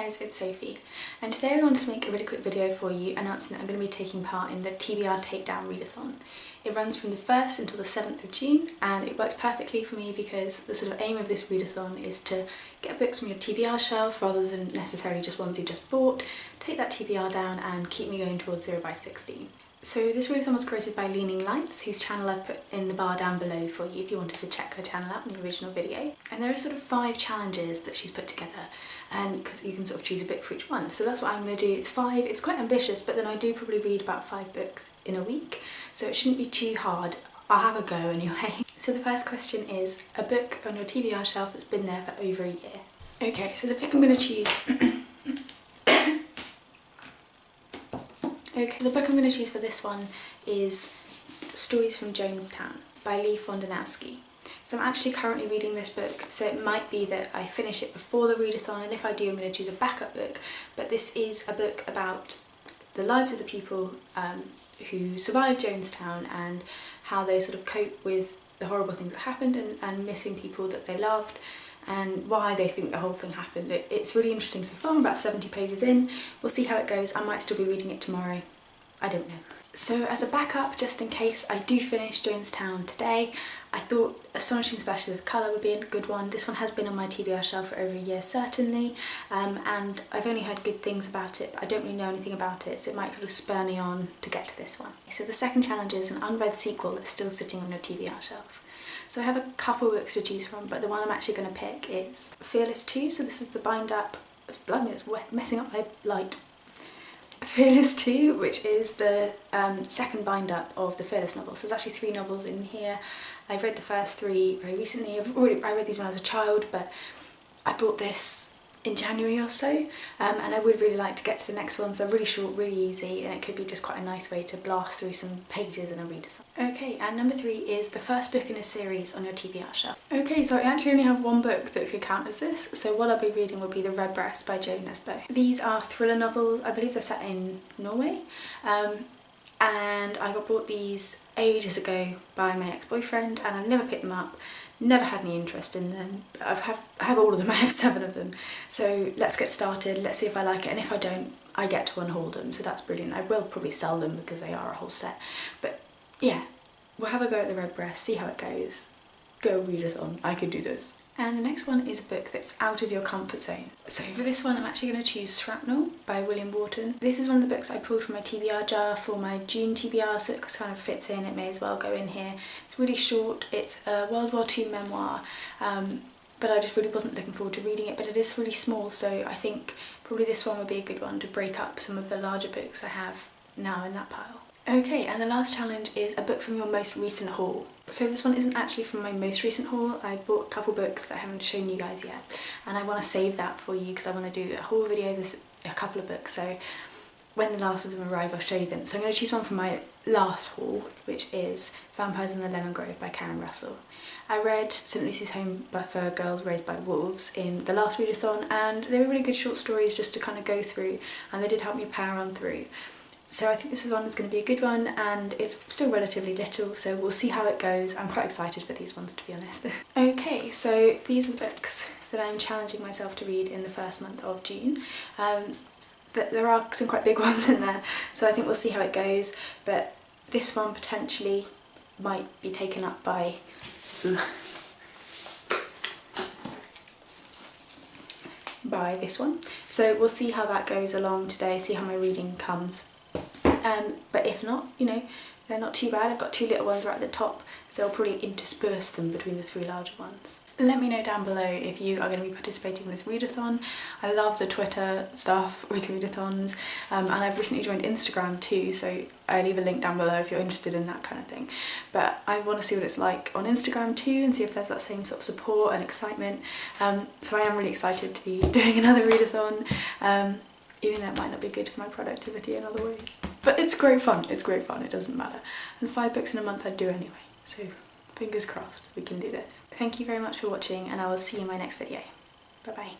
guys, it's Sophie, and today I wanted to make a really quick video for you announcing that I'm going to be taking part in the TBR Takedown Readathon. It runs from the 1st until the 7th of June, and it works perfectly for me because the sort of aim of this readathon is to get books from your TBR shelf rather than necessarily just ones you just bought, take that TBR down and keep me going towards 0 by 16. So this readathon was created by Leaning Lights, whose channel I've put in the bar down below for you if you wanted to check her channel out in the original video. And there are sort of 5 challenges that she's put together, and because you can sort of choose a book for each one. So that's what I'm going to do. It's 5, it's quite ambitious, but then I do probably read about 5 books in a week, so it shouldn't be too hard. I'll have a go anyway. So the first question is a book on your TBR shelf that's been there for over a year. Okay, so the book I'm going to choose the book I'm going to choose for this one is Stories from Jonestown by Leigh Fontanowski. So I'm actually currently reading this book, so it might be that I finish it before the readathon, and if I do I'm going to choose a backup book, but this is a book about the lives of the people who survived Jonestown and how they sort of cope with the horrible things that happened and missing people that they loved, and why they think the whole thing happened. It's really interesting so far. I'm about 70 pages in. We'll see how it goes. I might still be reading it tomorrow. I don't know. So as a backup, just in case I do finish Jonestown today, I thought Astonishing Splashes of Colour would be a good one. This one has been on my TBR shelf for over a year certainly, and I've only heard good things about it, but I don't really know anything about it, so it might sort of spur me on to get to this one. So the second challenge is an unread sequel that's still sitting on your TBR shelf. So I have a couple books to choose from, but the one I'm actually going to pick is Fearless 2, so this is the bind up, it's messing up my light. Fearless 2, which is the second bind up of the Fearless novels. So there's actually 3 novels in here. I've read the first 3 very recently. I read these when I was a child, but I bought this in January or so, and I would really like to get to the next ones. They're really short, really easy, and it could be just quite a nice way to blast through some pages in a readathon. Okay, and number 3 is the first book in a series on your TBR shelf. Okay, so I actually only have one book that could count as this, so what I'll be reading will be The Redbreast by Jo Nesbø. These are thriller novels. I believe they're set in Norway, and I got bought these ages ago by my ex-boyfriend, and I've never picked them up. Never had any interest in them. I have all of them. I have 7 of them. So let's get started. Let's see if I like it, and if I don't, I get to unhaul them. So that's brilliant. I will probably sell them because they are a whole set. But yeah, we'll have a go at The Redbreast, see how it goes. Go readathon. I can do this. And the next one is a book that's out of your comfort zone. So for this one I'm actually going to choose Shrapnel by William Wharton. This is one of the books I pulled from my TBR jar for my June TBR, so it kind of fits in, it may as well go in here. It's really short, it's a World War II memoir, but I just really wasn't looking forward to reading it, but it is really small, so I think probably this one would be a good one to break up some of the larger books I have now in that pile. Okay, and the last challenge is a book from your most recent haul. So this one isn't actually from my most recent haul. I bought a couple books that I haven't shown you guys yet, and I want to save that for you because I want to do a whole video. There's a couple of books, so when the last of them arrive I'll show you them. So I'm going to choose one from my last haul, which is Vampires in the Lemon Grove by Karen Russell. I read St Lucy's Home for Girls Raised by Wolves in the last readathon, and they were really good short stories just to kind of go through, and they did help me power on through. So I think this is one that's going to be a good one, and it's still relatively little, so we'll see how it goes. I'm quite excited for these ones, to be honest. Okay, so these are the books that I'm challenging myself to read in the first month of June. There are some quite big ones in there, so I think we'll see how it goes, but this one potentially might be taken up by this one. So we'll see how that goes along today, see how my reading comes. But if not, you know, they're not too bad. I've got 2 little ones right at the top, so I'll probably intersperse them between the 3 larger ones. Let me know down below if you are going to be participating in this readathon. I love the Twitter stuff with readathons, and I've recently joined Instagram too, so I'll leave a link down below if you're interested in that kind of thing. But I want to see what it's like on Instagram too, and see if there's that same sort of support and excitement. So I am really excited to be doing another readathon, even though it might not be good for my productivity in other ways. But it's great fun, it doesn't matter. And 5 books in a month I'd do anyway, so fingers crossed we can do this. Thank you very much for watching, and I will see you in my next video. Bye bye.